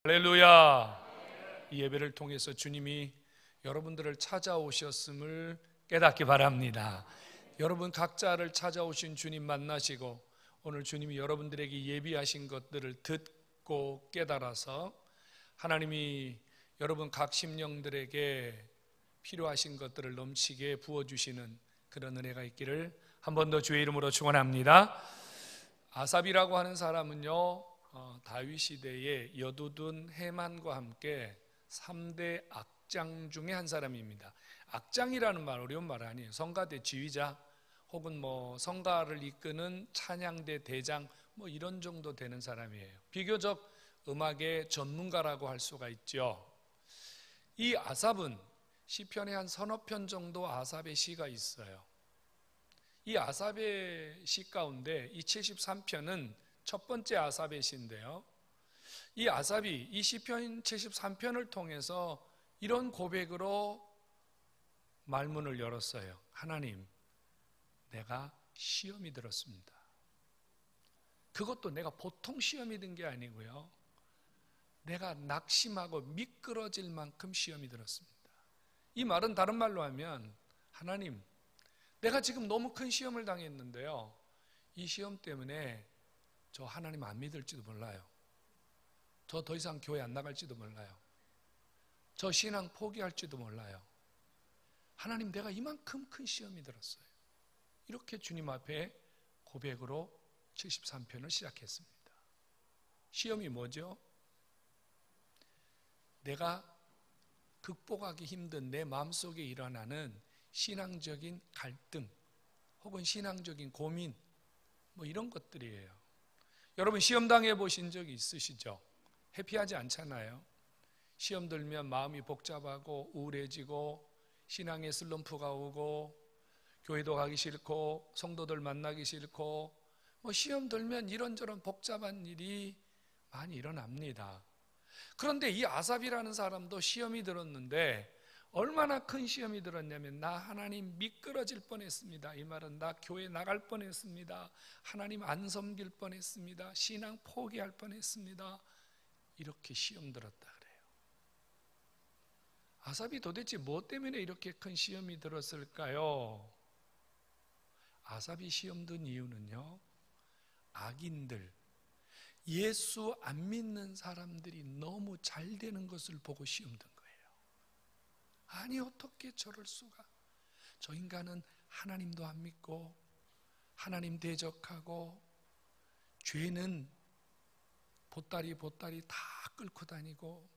할렐루야. 이 예배를 통해서 주님이 여러분들을 찾아오셨음을 깨닫기 바랍니다. 여러분 각자를 찾아오신 주님 만나시고 오늘 주님이 여러분들에게 예비하신 것들을 듣고 깨달아서 하나님이 여러분 각 심령들에게 필요하신 것들을 넘치게 부어주시는 그런 은혜가 있기를 한 번 더 주의 이름으로 축원합니다. 아삽이라고 하는 사람은요, 다윗 시대에 여두둔 해만과 함께 3대 악장 중에 한 사람입니다. 악장이라는 말 어려운 말 아니에요. 성가대 지휘자 혹은 성가를 이끄는 찬양대 대장 이런 정도 되는 사람이에요. 비교적 음악의 전문가라고 할 수가 있죠. 이 아삽은 시편에 한 서너 편 정도 아삽의 시가 있어요. 이 아삽의 시 가운데 이 73편은 첫 번째 아삽의 시인데요, 이 아삽이 이 시편 73편을 통해서 이런 고백으로 말문을 열었어요. 하나님, 내가 시험이 들었습니다. 그것도 내가 보통 시험이 든 게 아니고요, 내가 낙심하고 미끄러질 만큼 시험이 들었습니다. 이 말은 다른 말로 하면, 하나님, 내가 지금 너무 큰 시험을 당했는데요, 이 시험 때문에 저 하나님 안 믿을지도 몰라요. 저 더 이상 교회 안 나갈지도 몰라요. 저 신앙 포기할지도 몰라요. 하나님, 내가 이만큼 큰 시험이 들었어요. 이렇게 주님 앞에 고백으로 73편을 시작했습니다. 시험이 뭐죠? 내가 극복하기 힘든 내 마음속에 일어나는 신앙적인 갈등 혹은 신앙적인 고민 이런 것들이에요. 여러분 시험 당해 보신 적이 있으시죠? 해피하지 않잖아요. 시험 들면 마음이 복잡하고 우울해지고 신앙에 슬럼프가 오고 교회도 가기 싫고 성도들 만나기 싫고 시험 들면 이런저런 복잡한 일이 많이 일어납니다. 그런데 이 아삽이라는 사람도 시험이 들었는데 얼마나 큰 시험이 들었냐면, 나 하나님 미끄러질 뻔했습니다. 이 말은 나 교회 나갈 뻔했습니다. 하나님 안 섬길 뻔했습니다. 신앙 포기할 뻔했습니다. 이렇게 시험 들었다 그래요. 아삽이 도대체 뭐 때문에 이렇게 큰 시험이 들었을까요? 아삽이 시험 든 이유는요, 악인들, 예수 안 믿는 사람들이 너무 잘 되는 것을 보고 시험 든 거예요. 아니 어떻게 저럴 수가, 저 인간은 하나님도 안 믿고 하나님 대적하고 죄는 보따리 다 끌고 다니고,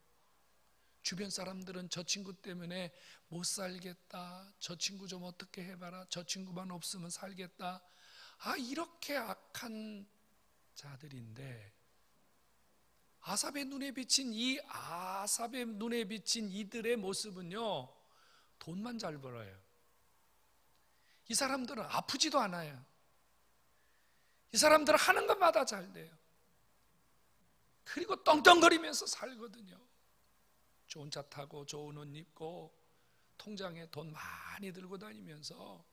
주변 사람들은 저 친구 때문에 못 살겠다, 저 친구 좀 어떻게 해봐라, 저 친구만 없으면 살겠다, 이렇게 악한 자들인데 아삽의 눈에 비친 이들의 모습은요, 돈만 잘 벌어요. 이 사람들은 아프지도 않아요. 이 사람들은 하는 것마다 잘 돼요. 그리고 떵떵거리면서 살거든요. 좋은 차 타고 좋은 옷 입고 통장에 돈 많이 들고 다니면서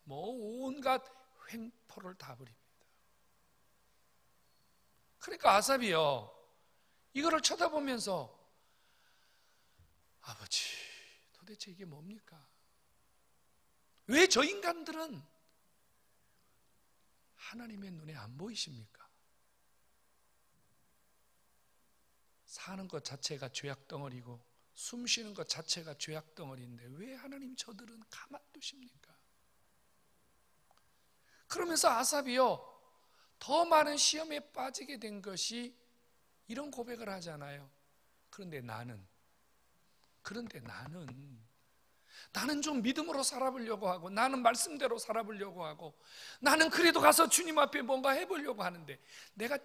온갖 횡포를 다 부립니다. 그러니까 아삽이요, 이거를 쳐다보면서 아버지, 도대체 이게 뭡니까? 왜 저 인간들은 하나님의 눈에 안 보이십니까? 사는 것 자체가 죄악 덩어리고 숨 쉬는 것 자체가 죄악 덩어리인데 왜 하나님 저들은 가만두십니까? 그러면서 아삽이요, 더 많은 시험에 빠지게 된 것이 이런 고백을 하잖아요. 그런데 나는 좀 믿음으로 살아보려고 하고, 나는 말씀대로 살아보려고 하고, 나는 그래도 가서 주님 앞에 뭔가 해보려고 하는데 내가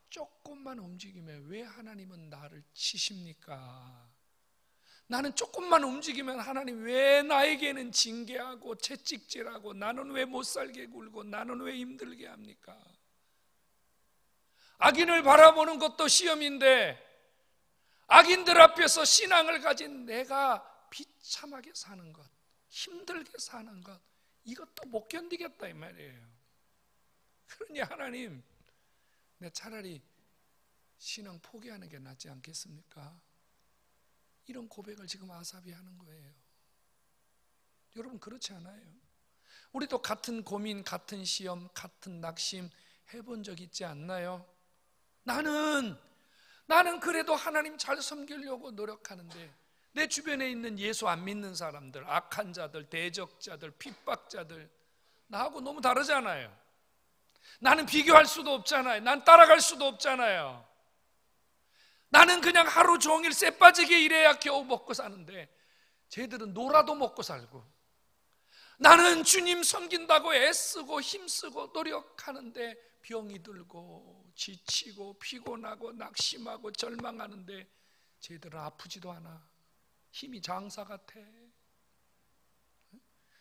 조금만 움직이면 왜 하나님은 나를 치십니까? 나는 조금만 움직이면 하나님 왜 나에게는 징계하고 채찍질하고, 나는 왜 못 살게 굴고, 나는 왜 힘들게 합니까? 악인을 바라보는 것도 시험인데 악인들 앞에서 신앙을 가진 내가 비참하게 사는 것, 힘들게 사는 것, 이것도 못 견디겠다 이 말이에요. 그러니 하나님, 내 차라리 신앙 포기하는 게 낫지 않겠습니까? 이런 고백을 지금 아삽이 하는 거예요. 여러분 그렇지 않아요? 우리도 같은 고민, 같은 시험, 같은 낙심 해본 적 있지 않나요? 나는 그래도 하나님 잘 섬기려고 노력하는데 내 주변에 있는 예수 안 믿는 사람들, 악한 자들, 대적자들, 핍박자들 나하고 너무 다르잖아요. 나는 비교할 수도 없잖아요. 난 따라갈 수도 없잖아요. 나는 그냥 하루 종일 쎄 빠지게 일해야 겨우 먹고 사는데 쟤들은 놀아도 먹고 살고, 나는 주님 섬긴다고 애쓰고 힘쓰고 노력하는데 병이 들고 지치고 피곤하고 낙심하고 절망하는데 쟤들은 아프지도 않아. 힘이 장사 같아.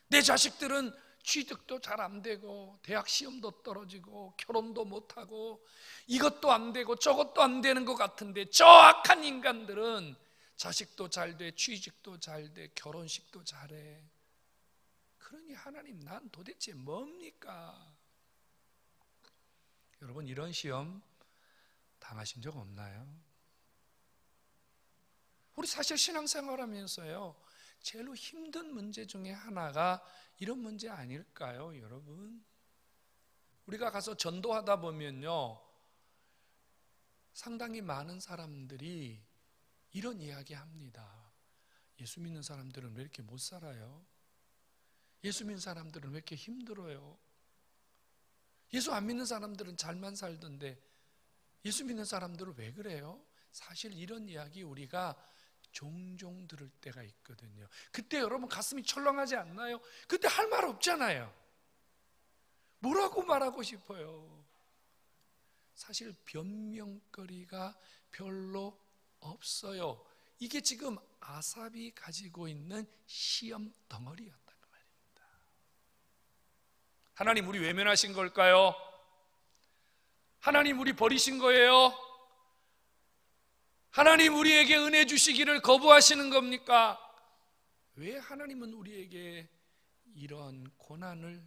내 자식들은 취직도 잘 안 되고 대학 시험도 떨어지고 결혼도 못하고 이것도 안 되고 저것도 안 되는 것 같은데 저 악한 인간들은 자식도 잘 돼, 취직도 잘 돼, 결혼식도 잘해. 그러니 하나님, 난 도대체 뭡니까? 여러분 이런 시험 당하신 적 없나요? 우리 사실 신앙생활하면서요 제일 힘든 문제 중에 하나가 이런 문제 아닐까요, 여러분? 우리가 가서 전도하다 보면요 상당히 많은 사람들이 이런 이야기 합니다. 예수 믿는 사람들은 왜 이렇게 못 살아요? 예수 믿는 사람들은 왜 이렇게 힘들어요? 예수 안 믿는 사람들은 잘만 살던데 예수 믿는 사람들은 왜 그래요? 사실 이런 이야기 우리가 종종 들을 때가 있거든요. 그때 여러분 가슴이 철렁하지 않나요? 그때 할 말 없잖아요. 뭐라고 말하고 싶어요? 사실 변명거리가 별로 없어요. 이게 지금 아삽이 가지고 있는 시험 덩어리였다는 말입니다. 하나님 우리 외면하신 걸까요? 하나님 우리 버리신 거예요? 하나님 우리에게 은혜 주시기를 거부하시는 겁니까? 왜 하나님은 우리에게 이런 고난을,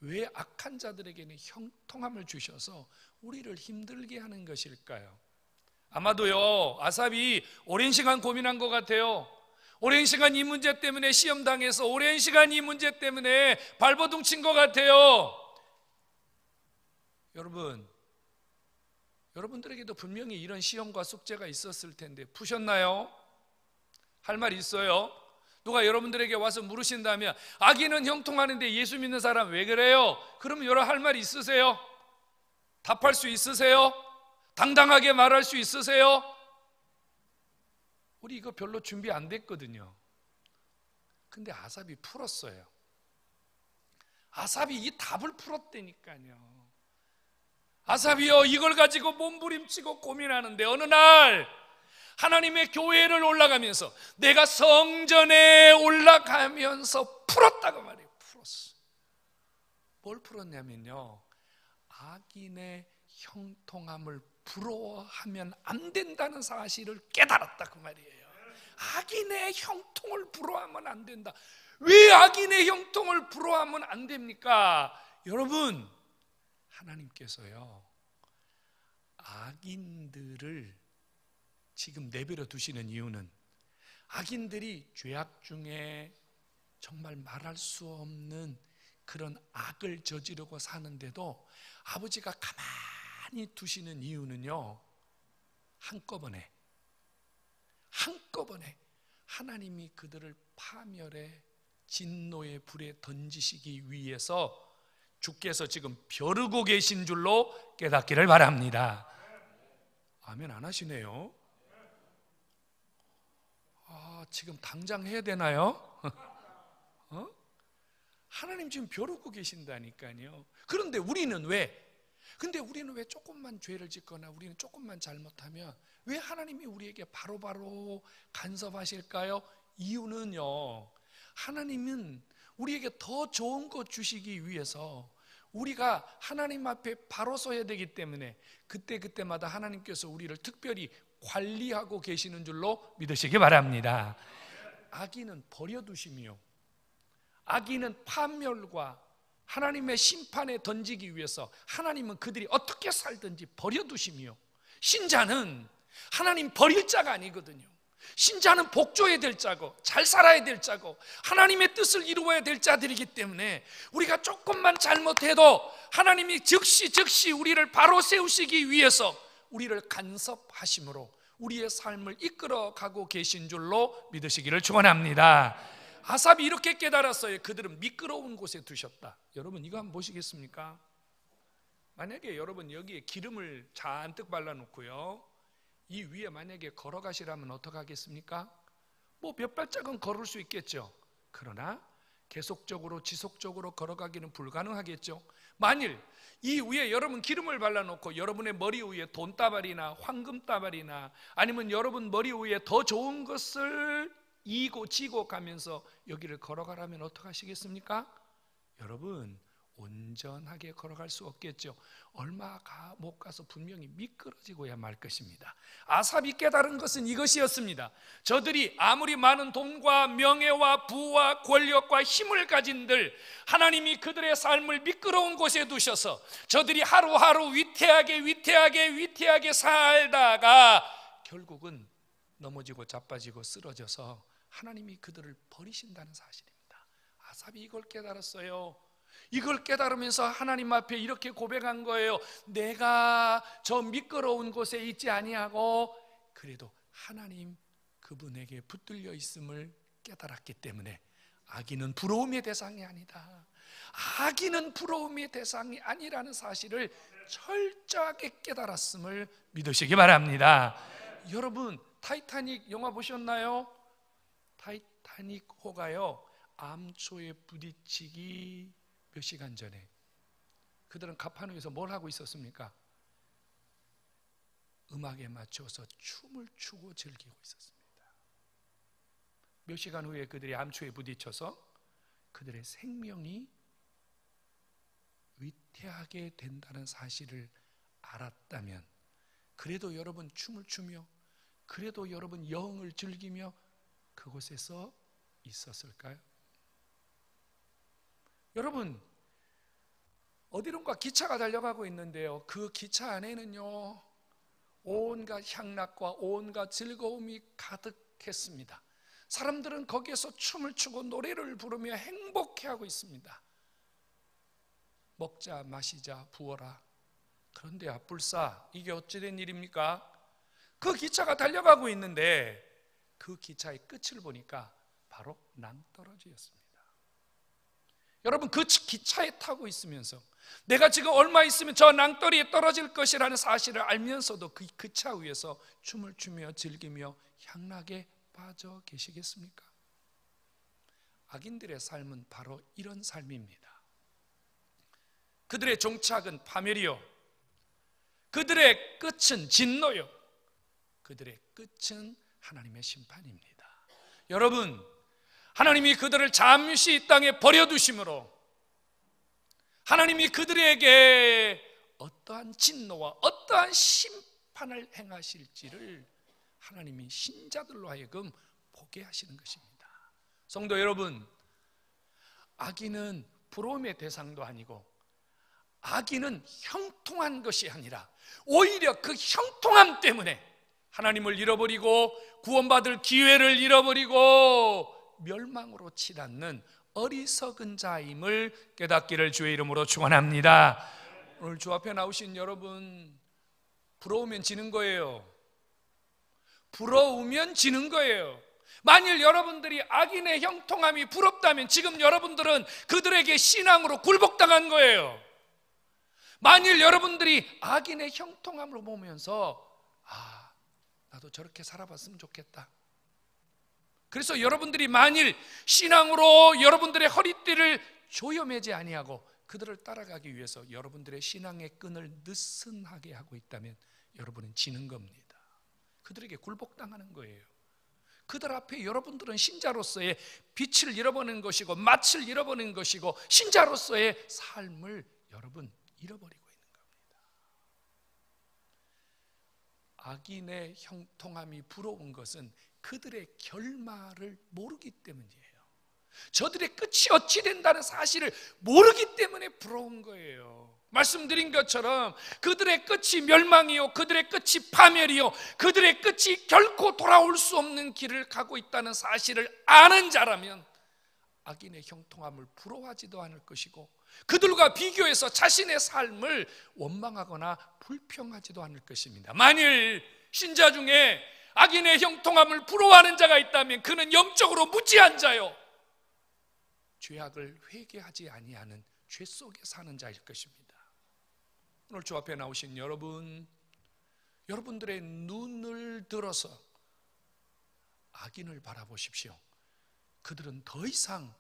왜 악한 자들에게는 형통함을 주셔서 우리를 힘들게 하는 것일까요? 아마도요 아삽이 오랜 시간 고민한 것 같아요. 오랜 시간 이 문제 때문에 시험당해서 오랜 시간 이 문제 때문에 발버둥 친 것 같아요. 여러분들에게도 분명히 이런 시험과 숙제가 있었을 텐데 푸셨나요? 할 말 있어요? 누가 여러분들에게 와서 물으신다면 악인은 형통하는데 예수 믿는 사람 왜 그래요? 그러면 여러분 할 말 있으세요? 답할 수 있으세요? 당당하게 말할 수 있으세요? 우리 이거 별로 준비 안 됐거든요. 근데 아삽이 풀었어요. 아삽이 이 답을 풀었다니까요. 아삽이요 이걸 가지고 몸부림치고 고민하는데 어느 날 하나님의 교회를 올라가면서 내가 성전에 올라가면서 풀었다고 말해요. 풀었어. 뭘 풀었냐면요 악인의 형통함을 부러워하면 안 된다는 사실을 깨달았다 그 말이에요. 악인의 형통을 부러워하면 안 된다. 왜 악인의 형통을 부러워하면 안 됩니까? 여러분 하나님께서요 악인들을 지금 내버려 두시는 이유는 악인들이 죄악 중에 정말 말할 수 없는 그런 악을 저지르고 사는데도 아버지가 가만히 두시는 이유는요 한꺼번에 하나님이 그들을 파멸해 진노의 불에 던지시기 위해서 주께서 지금 벼르고 계신 줄로 깨닫기를 바랍니다. 아멘 안 하시네요. 지금 당장 해야 되나요? 하나님 지금 벼르고 계신다니까요. 그런데 우리는 왜 조금만 죄를 짓거나 우리는 조금만 잘못하면 왜 하나님이 우리에게 바로바로 간섭하실까요? 이유는요 하나님은 우리에게 더 좋은 것 주시기 위해서 우리가 하나님 앞에 바로 서야 되기 때문에 그때마다 하나님께서 우리를 특별히 관리하고 계시는 줄로 믿으시기 바랍니다. 악인은 버려두시며 악인은 파멸과 하나님의 심판에 던지기 위해서 하나님은 그들이 어떻게 살든지 버려두시며 신자는 하나님 버릴 자가 아니거든요. 신자는 복종해야 될 자고 잘 살아야 될 자고 하나님의 뜻을 이루어야 될 자들이기 때문에 우리가 조금만 잘못해도 하나님이 즉시 우리를 바로 세우시기 위해서 우리를 간섭하심으로 우리의 삶을 이끌어가고 계신 줄로 믿으시기를 축원합니다. 아삽이 이렇게 깨달았어요. 그들은 미끄러운 곳에 두셨다. 여러분 이거 한번 보시겠습니까? 만약에 여러분 여기에 기름을 잔뜩 발라놓고요, 이 위에 만약에 걸어가시라면 어떡하겠습니까? 뭐 몇 발짝은 걸을 수 있겠죠. 그러나 계속적으로 지속적으로 걸어가기는 불가능하겠죠. 만일 이 위에 여러분 기름을 발라놓고 여러분의 머리 위에 돈다발이나 황금다발이나 아니면 여러분 머리 위에 더 좋은 것을 이고 지고 가면서 여기를 걸어가라면 어떡하시겠습니까? 여러분 온전하게 걸어갈 수 없겠죠. 얼마 못 가서 분명히 미끄러지고야 말 것입니다. 아삽이 깨달은 것은 이것이었습니다. 저들이 아무리 많은 돈과 명예와 부와 권력과 힘을 가진들 하나님이 그들의 삶을 미끄러운 곳에 두셔서 저들이 하루하루 위태하게 살다가 결국은 넘어지고 자빠지고 쓰러져서 하나님이 그들을 버리신다는 사실입니다. 아삽이 이걸 깨달았어요. 이걸 깨달으면서 하나님 앞에 이렇게 고백한 거예요. 내가 저 미끄러운 곳에 있지 아니하고 그래도 하나님 그분에게 붙들려 있음을 깨달았기 때문에 악인은 부러움의 대상이 아니다. 악인은 부러움의 대상이 아니라는 사실을 철저하게 깨달았음을 믿으시기 바랍니다. 여러분 타이타닉 영화 보셨나요? 타이타닉 호가요 암초에 부딪히기 몇 시간 전에 그들은 가파누에서 뭘 하고 있었습니까? 음악에 맞춰서 춤을 추고 즐기고 있었습니다. 몇 시간 후에 그들이 암초에 부딪혀서 그들의 생명이 위태하게 된다는 사실을 알았다면 그래도 여러분 춤을 추며 그래도 여러분 영을 즐기며 그곳에서 있었을까요? 여러분 어디론가 기차가 달려가고 있는데요, 그 기차 안에는요 온갖 향락과 온갖 즐거움이 가득했습니다. 사람들은 거기에서 춤을 추고 노래를 부르며 행복해하고 있습니다. 먹자 마시자 부어라. 그런데 불사 이게 어찌된 일입니까? 그 기차가 달려가고 있는데 그 기차의 끝을 보니까 바로 낭떠러지였습니다. 여러분 그 기차에 타고 있으면서 내가 지금 얼마 있으면 저 낭떠러지에 떨어질 것이라는 사실을 알면서도 그 기차 위에서 춤을 추며 즐기며 향락에 빠져 계시겠습니까? 악인들의 삶은 바로 이런 삶입니다. 그들의 종착은 파멸이요, 그들의 끝은 진노요, 그들의 끝은 하나님의 심판입니다. 여러분 하나님이 그들을 잠시 이 땅에 버려두심으로 하나님이 그들에게 어떠한 진노와 어떠한 심판을 행하실지를 하나님이 신자들로 하여금 보게 하시는 것입니다. 성도 여러분, 악인은 부러움의 대상도 아니고 악인은 형통한 것이 아니라 오히려 그 형통함 때문에 하나님을 잃어버리고 구원받을 기회를 잃어버리고 멸망으로 치닫는 어리석은 자임을 깨닫기를 주의 이름으로 축원합니다. 오늘 주 앞에 나오신 여러분, 부러우면 지는 거예요. 부러우면 지는 거예요. 만일 여러분들이 악인의 형통함이 부럽다면 지금 여러분들은 그들에게 신앙으로 굴복당한 거예요. 만일 여러분들이 악인의 형통함을 보면서 나도 저렇게 살아봤으면 좋겠다, 그래서 여러분들이 만일 신앙으로 여러분들의 허리띠를 조여매지 아니하고 그들을 따라가기 위해서 여러분들의 신앙의 끈을 느슨하게 하고 있다면 여러분은 지는 겁니다. 그들에게 굴복당하는 거예요. 그들 앞에 여러분들은 신자로서의 빛을 잃어버리는 것이고 맛을 잃어버리는 것이고 신자로서의 삶을 여러분 잃어버리고 있는 겁니다. 악인의 형통함이 부러운 것은 그들의 결말을 모르기 때문이에요. 저들의 끝이 어찌 된다는 사실을 모르기 때문에 부러운 거예요. 말씀드린 것처럼 그들의 끝이 멸망이요, 그들의 끝이 파멸이요, 그들의 끝이 결코 돌아올 수 없는 길을 가고 있다는 사실을 아는 자라면 악인의 형통함을 부러워하지도 않을 것이고, 그들과 비교해서 자신의 삶을 원망하거나 불평하지도 않을 것입니다. 만일 신자 중에 악인의 형통함을 부러워하는 자가 있다면 그는 영적으로 무지한 자요, 죄악을 회개하지 아니하는 죄 속에 사는 자일 것입니다. 오늘 주 앞에 나오신 여러분들의 눈을 들어서 악인을 바라보십시오. 그들은 더 이상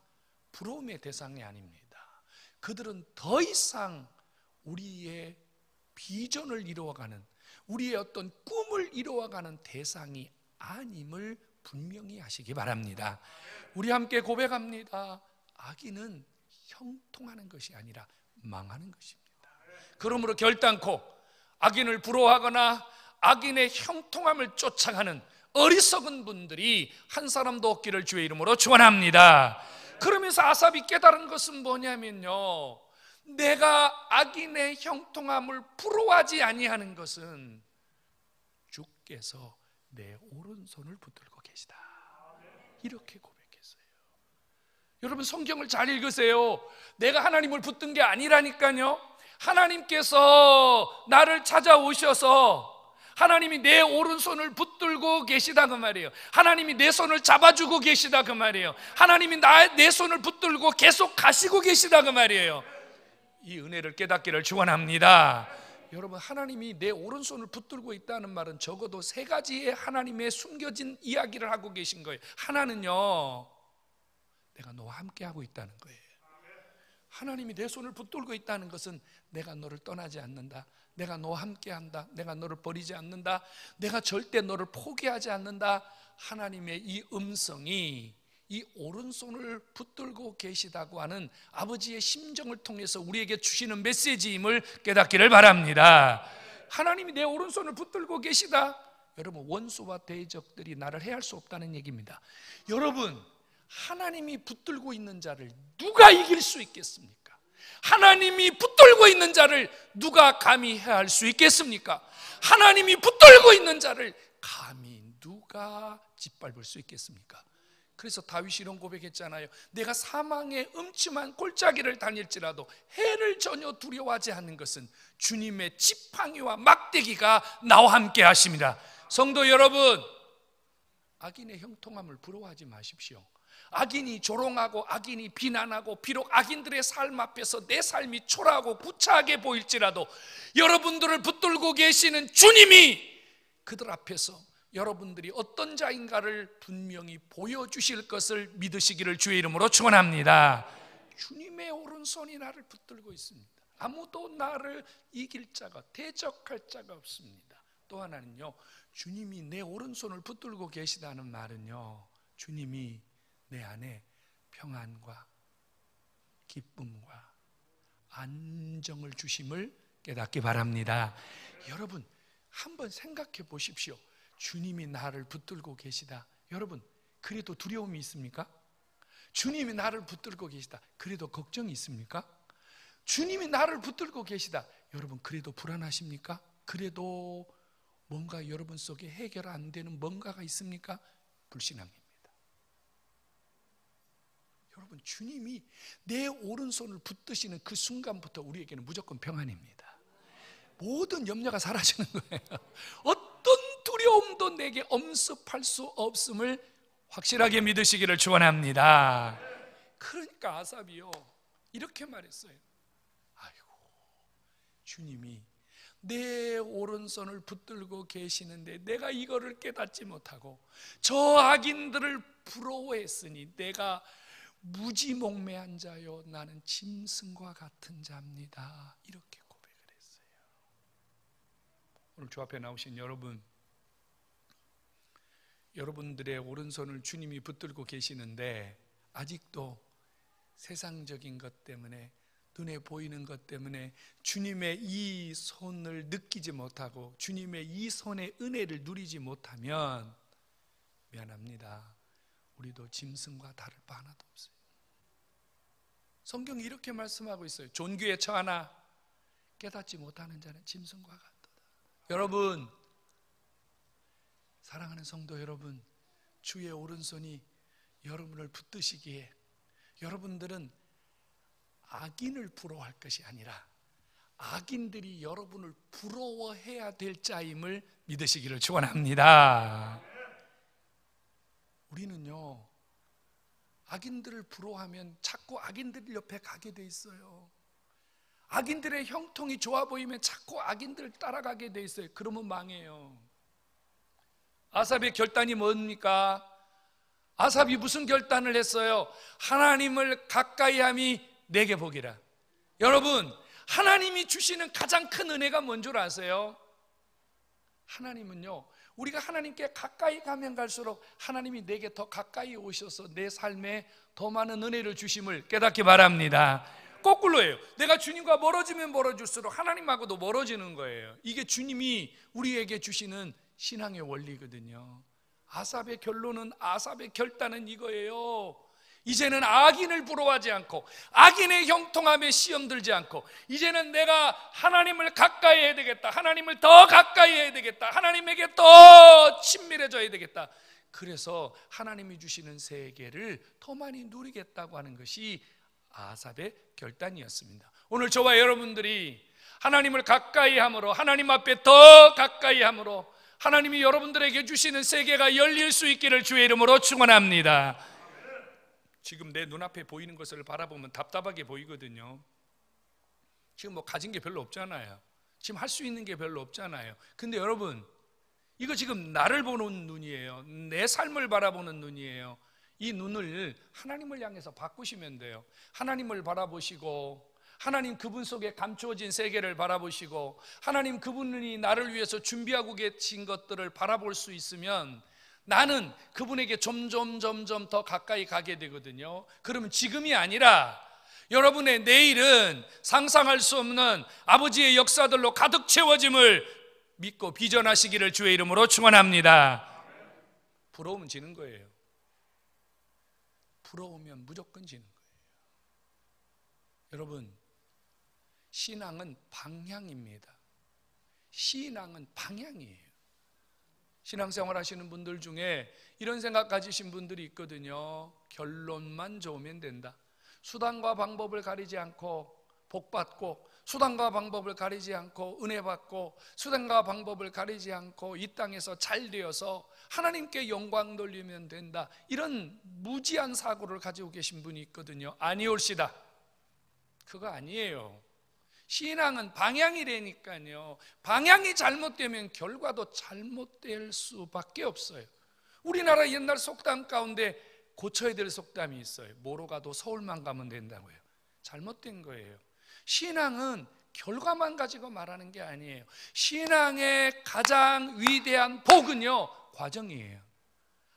부러움의 대상이 아닙니다. 그들은 더 이상 우리의 비전을 이루어가는, 우리의 어떤 꿈을 이루어가는 대상이 아님을 분명히 하시기 바랍니다. 우리 함께 고백합니다. 악인은 형통하는 것이 아니라 망하는 것입니다. 그러므로 결단코 악인을 부러워하거나 악인의 형통함을 쫓아가는 어리석은 분들이 한 사람도 없기를 주의 이름으로 축원합니다. 그러면서 아삽이 깨달은 것은 뭐냐면요, 내가 악인의 형통함을 부러워하지 아니하는 것은 주께서 내 오른손을 붙들고 계시다, 이렇게 고백했어요. 여러분, 성경을 잘 읽으세요. 내가 하나님을 붙든 게 아니라니까요. 하나님께서 나를 찾아오셔서 하나님이 내 오른손을 붙들고 계시다 그 말이에요. 하나님이 내 손을 잡아주고 계시다 그 말이에요. 하나님이 내 손을 붙들고 계속 가시고 계시다 그 말이에요. 이 은혜를 깨닫기를 축원합니다. 여러분, 하나님이 내 오른손을 붙들고 있다는 말은 적어도 세 가지의 하나님의 숨겨진 이야기를 하고 계신 거예요. 하나는요, 내가 너와 함께 하고 있다는 거예요. 하나님이 내 손을 붙들고 있다는 것은 내가 너를 떠나지 않는다, 내가 너와 함께한다, 내가 너를 버리지 않는다, 내가 절대 너를 포기하지 않는다. 하나님의 이 음성이 이 오른손을 붙들고 계시다고 하는 아버지의 심정을 통해서 우리에게 주시는 메시지임을 깨닫기를 바랍니다. 하나님이 내 오른손을 붙들고 계시다. 여러분, 원수와 대적들이 나를 해할 수 없다는 얘기입니다. 여러분, 하나님이 붙들고 있는 자를 누가 이길 수 있겠습니까? 하나님이 붙들고 있는 자를 누가 감히 해할 수 있겠습니까? 하나님이 붙들고 있는 자를 감히 누가 짓밟을 수 있겠습니까? 그래서 다윗이 이런 고백했잖아요. 내가 사망의 음침한 골짜기를 다닐지라도 해를 전혀 두려워하지 않는 것은 주님의 지팡이와 막대기가 나와 함께 하십니다. 성도 여러분, 악인의 형통함을 부러워하지 마십시오. 악인이 조롱하고 악인이 비난하고 비록 악인들의 삶 앞에서 내 삶이 초라하고 구차하게 보일지라도 여러분들을 붙들고 계시는 주님이 그들 앞에서 여러분들이 어떤 자인가를 분명히 보여주실 것을 믿으시기를 주의 이름으로 축원합니다. 주님의 오른손이 나를 붙들고 있습니다. 아무도 나를 이길 자가, 대적할 자가 없습니다. 또 하나는요, 주님이 내 오른손을 붙들고 계시다는 말은요, 주님이 내 안에 평안과 기쁨과 안정을 주심을 깨닫기 바랍니다. 여러분, 한번 생각해 보십시오. 주님이 나를 붙들고 계시다. 여러분, 그래도 두려움이 있습니까? 주님이 나를 붙들고 계시다. 그래도 걱정이 있습니까? 주님이 나를 붙들고 계시다. 여러분, 그래도 불안하십니까? 그래도 뭔가 여러분 속에 해결 안 되는 뭔가가 있습니까? 불신앙입니다. 여러분, 주님이 내 오른손을 붙드시는 그 순간부터 우리에게는 무조건 평안입니다. 모든 염려가 사라지는 거예요. 어떤 두려움도 내게 엄습할 수 없음을 확실하게 믿으시기를 축원합니다. 그러니까 아삽이요, 이렇게 말했어요. 아이고, 주님이 내 오른손을 붙들고 계시는데 내가 이거를 깨닫지 못하고 저 악인들을 부러워했으니 내가 무지몽매한 자요, 나는 짐승과 같은 자입니다. 이렇게 고백을 했어요. 오늘 주 앞에 나오신 여러분들의 오른손을 주님이 붙들고 계시는데 아직도 세상적인 것 때문에, 눈에 보이는 것 때문에 주님의 이 손을 느끼지 못하고 주님의 이 손의 은혜를 누리지 못하면 미안합니다. 우리도 짐승과 다를 바 하나도 없어요. 성경이 이렇게 말씀하고 있어요. 존귀에 처하나 깨닫지 못하는 자는 짐승과 같도다. 여러분, 사랑하는 성도 여러분, 주의 오른손이 여러분을 붙드시기에 여러분들은 악인을 부러워할 것이 아니라 악인들이 여러분을 부러워해야 될 자임을 믿으시기를 축원합니다. 우리는요, 악인들을 부러워하면 자꾸 악인들 옆에 가게 돼 있어요. 악인들의 형통이 좋아 보이면 자꾸 악인들을 따라가게 돼 있어요. 그러면 망해요. 아삽의 결단이 뭡니까? 아삽이 무슨 결단을 했어요? 하나님을 가까이함이 내게 복이라. 여러분, 하나님이 주시는 가장 큰 은혜가 뭔 줄 아세요? 하나님은요, 우리가 하나님께 가까이 가면 갈수록 하나님이 내게 더 가까이 오셔서 내 삶에 더 많은 은혜를 주심을 깨닫기 바랍니다. 거꾸로예요. 내가 주님과 멀어지면 멀어질수록 하나님하고도 멀어지는 거예요. 이게 주님이 우리에게 주시는 신앙의 원리거든요. 아삽의 결론은, 아삽의 결단은 이거예요. 이제는 악인을 부러워하지 않고 악인의 형통함에 시험 들지 않고 이제는 내가 하나님을 가까이 해야 되겠다, 하나님을 더 가까이 해야 되겠다, 하나님에게 더 친밀해져야 되겠다. 그래서 하나님이 주시는 세계를 더 많이 누리겠다고 하는 것이 아삽의 결단이었습니다. 오늘 저와 여러분들이 하나님을 가까이 함으로, 하나님 앞에 더 가까이 함으로 하나님이 여러분들에게 주시는 세계가 열릴 수 있기를 주의 이름으로 축원합니다. 지금 내 눈앞에 보이는 것을 바라보면 답답하게 보이거든요. 지금 뭐 가진 게 별로 없잖아요. 지금 할 수 있는 게 별로 없잖아요. 근데 여러분, 이거 지금 나를 보는 눈이에요. 내 삶을 바라보는 눈이에요. 이 눈을 하나님을 향해서 바꾸시면 돼요. 하나님을 바라보시고 하나님 그분 속에 감추어진 세계를 바라보시고 하나님 그분이 나를 위해서 준비하고 계신 것들을 바라볼 수 있으면 나는 그분에게 점점 더 가까이 가게 되거든요. 그러면 지금이 아니라 여러분의 내일은 상상할 수 없는 아버지의 역사들로 가득 채워짐을 믿고 비전하시기를 주의 이름으로 축원합니다. 부러우면 지는 거예요. 부러우면 무조건 지는 거예요. 여러분, 신앙은 방향입니다. 신앙은 방향이에요. 신앙생활 하시는 분들 중에 이런 생각 가지신 분들이 있거든요. 결론만 좋으면 된다. 수단과 방법을 가리지 않고 복받고, 수단과 방법을 가리지 않고 은혜받고, 수단과 방법을 가리지 않고 이 땅에서 잘 되어서 하나님께 영광 돌리면 된다. 이런 무지한 사고를 가지고 계신 분이 있거든요. 아니올시다. 그거 아니에요. 신앙은 방향이라니까요. 방향이 잘못되면 결과도 잘못될 수밖에 없어요. 우리나라 옛날 속담 가운데 고쳐야 될 속담이 있어요. 뭐로 가도 서울만 가면 된다고요. 잘못된 거예요. 신앙은 결과만 가지고 말하는 게 아니에요. 신앙의 가장 위대한 복은요, 과정이에요.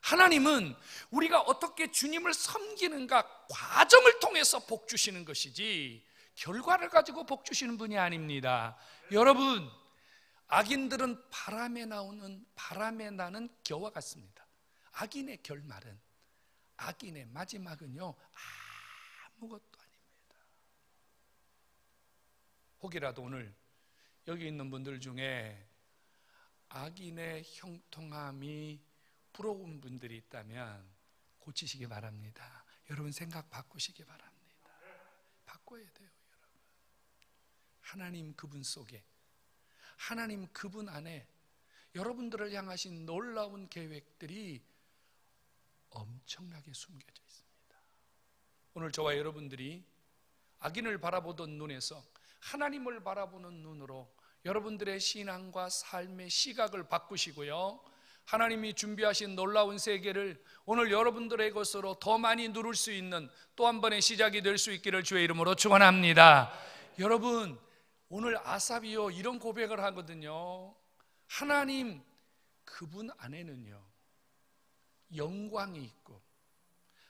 하나님은 우리가 어떻게 주님을 섬기는가 과정을 통해서 복 주시는 것이지 결과를 가지고 복 주시는 분이 아닙니다. 여러분, 악인들은 바람에 나는 겨와 같습니다. 악인의 결말은, 악인의 마지막은요, 아무것도 아닙니다. 혹이라도 오늘 여기 있는 분들 중에 악인의 형통함이 부러운 분들이 있다면 고치시기 바랍니다. 여러분, 생각 바꾸시기 바랍니다. 바꿔야 돼요. 하나님 그분 속에, 하나님 그분 안에 여러분들을 향하신 놀라운 계획들이 엄청나게 숨겨져 있습니다. 오늘 저와 여러분들이 악인을 바라보던 눈에서 하나님을 바라보는 눈으로 여러분들의 신앙과 삶의 시각을 바꾸시고요, 하나님이 준비하신 놀라운 세계를 오늘 여러분들의 것으로 더 많이 누릴 수 있는 또 한 번의 시작이 될 수 있기를 주의 이름으로 축원합니다. 여러분, 오늘 아삽이요 이런 고백을 하거든요. 하나님 그분 안에는요 영광이 있고,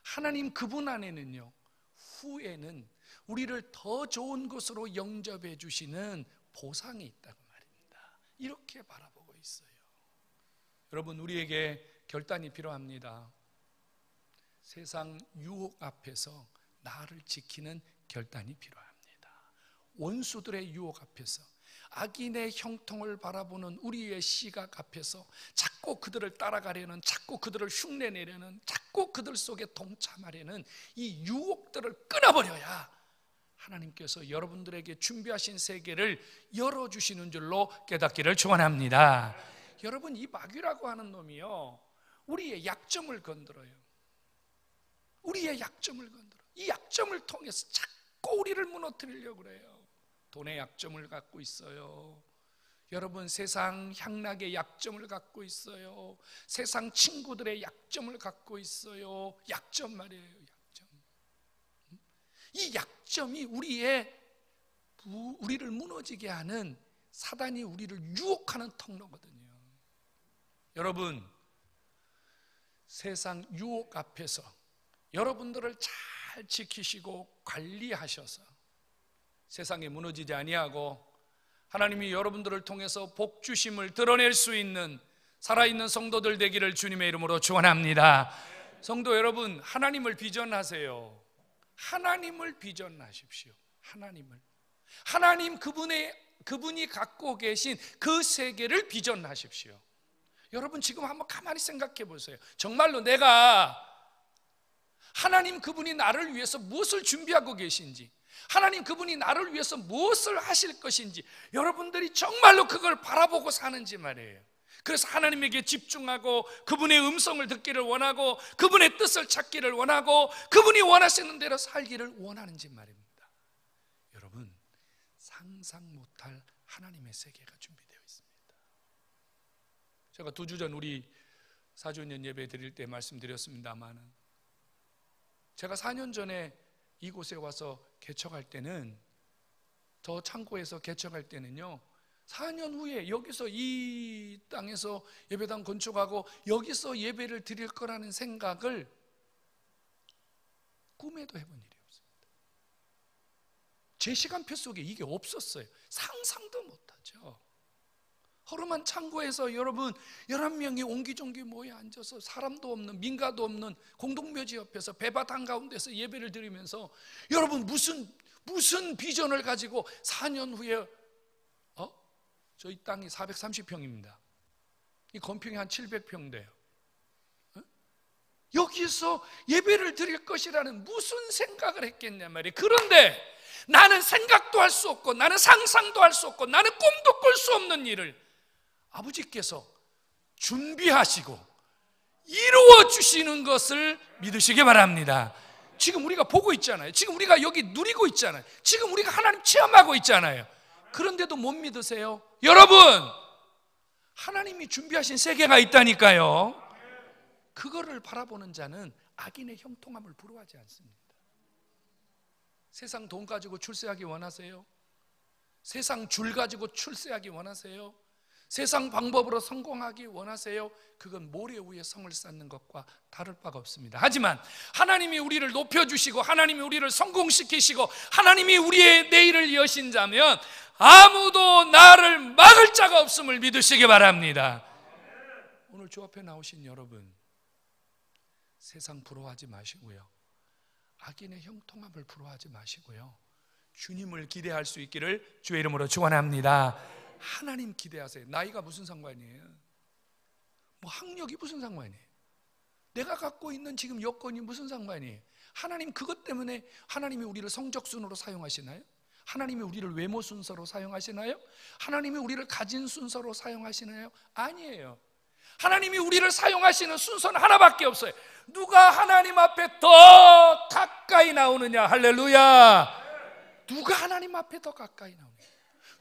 하나님 그분 안에는요 후에는 우리를 더 좋은 곳으로 영접해 주시는 보상이 있다고 말입니다. 이렇게 바라보고 있어요. 여러분, 우리에게 결단이 필요합니다. 세상 유혹 앞에서 나를 지키는 결단이 필요합니다. 원수들의 유혹 앞에서, 악인의 형통을 바라보는 우리의 시각 앞에서 자꾸 그들을 따라가려는, 자꾸 그들을 흉내내려는, 자꾸 그들 속에 동참하려는 이 유혹들을 끊어버려야 하나님께서 여러분들에게 준비하신 세계를 열어주시는 줄로 깨닫기를 축원합니다. 여러분, 이 마귀라고 하는 놈이요, 우리의 약점을 건드려요. 우리의 약점을 건드려. 이 약점을 통해서 자꾸 우리를 무너뜨리려고 그래요. 돈의 약점을 갖고 있어요. 여러분, 세상 향락의 약점을 갖고 있어요. 세상 친구들의 약점을 갖고 있어요. 약점 말이에요, 약점. 이 약점이 우리를 무너지게 하는, 사단이 우리를 유혹하는 통로거든요. 여러분, 세상 유혹 앞에서 여러분들을 잘 지키시고 관리하셔서 세상에 무너지지 아니하고 하나님이 여러분들을 통해서 복 주심을 드러낼 수 있는 살아있는 성도들 되기를 주님의 이름으로 축원합니다. 성도 여러분, 하나님을 비전하세요. 하나님을 비전하십시오. 하나님 그분이 갖고 계신 그 세계를 비전하십시오. 여러분, 지금 한번 가만히 생각해 보세요. 정말로 내가 하나님 그분이 나를 위해서 무엇을 준비하고 계신지, 하나님 그분이 나를 위해서 무엇을 하실 것인지 여러분들이 정말로 그걸 바라보고 사는지 말이에요. 그래서 하나님에게 집중하고 그분의 음성을 듣기를 원하고 그분의 뜻을 찾기를 원하고 그분이 원하시는 대로 살기를 원하는지 말입니다. 여러분, 상상 못할 하나님의 세계가 준비되어 있습니다. 제가 2주 전 우리 4주년 예배 드릴 때 말씀드렸습니다만, 제가 4년 전에 이곳에 와서 개척할 때는, 저 창고에서 개척할 때는요, 4년 후에 여기서 이 땅에서 예배당 건축하고 여기서 예배를 드릴 거라는 생각을 꿈에도 해본 일이 없습니다. 제 시간표 속에 이게 없었어요. 상상도 못하죠. 허름한 창고에서 여러분 11명이 옹기종기 모여 앉아서 사람도 없는, 민가도 없는 공동묘지 옆에서 배밭 한가운데서 예배를 드리면서 여러분 무슨 비전을 가지고 4년 후에 저희 땅이 430평입니다. 이 건평이 한 700평 돼요. 여기서 예배를 드릴 것이라는 무슨 생각을 했겠냐 말이에요. 그런데 나는 생각도 할 수 없고 나는 상상도 할 수 없고 나는 꿈도 꿀 수 없는 일을 아버지께서 준비하시고 이루어 주시는 것을 믿으시기 바랍니다. 지금 우리가 보고 있잖아요. 지금 우리가 여기 누리고 있잖아요. 지금 우리가 하나님 체험하고 있잖아요. 그런데도 못 믿으세요? 여러분, 하나님이 준비하신 세계가 있다니까요. 그거를 바라보는 자는 악인의 형통함을 부러워하지 않습니다. 세상 돈 가지고 출세하기 원하세요? 세상 줄 가지고 출세하기 원하세요? 세상 방법으로 성공하기 원하세요? 그건 모래 위에 성을 쌓는 것과 다를 바가 없습니다. 하지만 하나님이 우리를 높여주시고 하나님이 우리를 성공시키시고 하나님이 우리의 내일을 여신자면 아무도 나를 막을 자가 없음을 믿으시기 바랍니다. 오늘 주 앞에 나오신 여러분, 세상 부러워하지 마시고요, 악인의 형통함을 부러워하지 마시고요, 주님을 기대할 수 있기를 주의 이름으로 축원합니다. 하나님 기대하세요. 나이가 무슨 상관이에요? 뭐 학력이 무슨 상관이에요? 내가 갖고 있는 지금 여건이 무슨 상관이에요? 하나님 그것 때문에 하나님이 우리를 성적 순으로 사용하시나요? 하나님이 우리를 외모 순서로 사용하시나요? 하나님이 우리를 가진 순서로 사용하시나요? 아니에요. 하나님이 우리를 사용하시는 순서는 하나밖에 없어요. 누가 하나님 앞에 더 가까이 나오느냐. 할렐루야. 누가 하나님 앞에 더 가까이 나오느냐.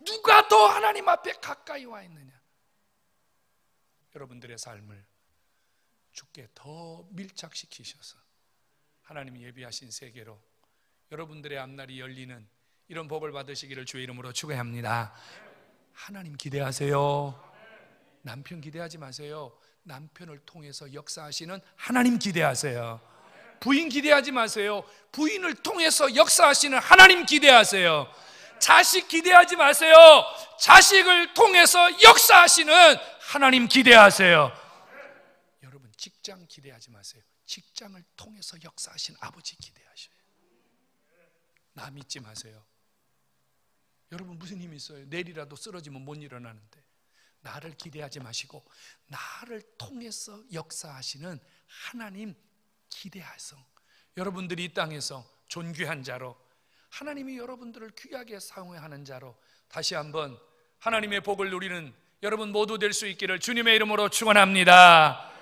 누가 더 하나님 앞에 가까이 와 있느냐. 여러분들의 삶을 주께 더 밀착시키셔서 하나님이 예비하신 세계로 여러분들의 앞날이 열리는 이런 복을 받으시기를 주의 이름으로 축원합니다. 하나님 기대하세요. 남편 기대하지 마세요. 남편을 통해서 역사하시는 하나님 기대하세요. 부인 기대하지 마세요. 부인을 통해서 역사하시는 하나님 기대하세요. 자식 기대하지 마세요. 자식을 통해서 역사하시는 하나님 기대하세요. 여러분, 직장 기대하지 마세요. 직장을 통해서 역사하신 아버지 기대하셔요. 나 믿지 마세요. 여러분 무슨 힘이 있어요? 내일이라도 쓰러지면 못 일어나는데. 나를 기대하지 마시고 나를 통해서 역사하시는 하나님 기대하소. 여러분들이 이 땅에서 존귀한 자로, 하나님이 여러분들을 귀하게 사용하는 자로 다시 한번 하나님의 복을 누리는 여러분 모두 될 수 있기를 주님의 이름으로 축원합니다.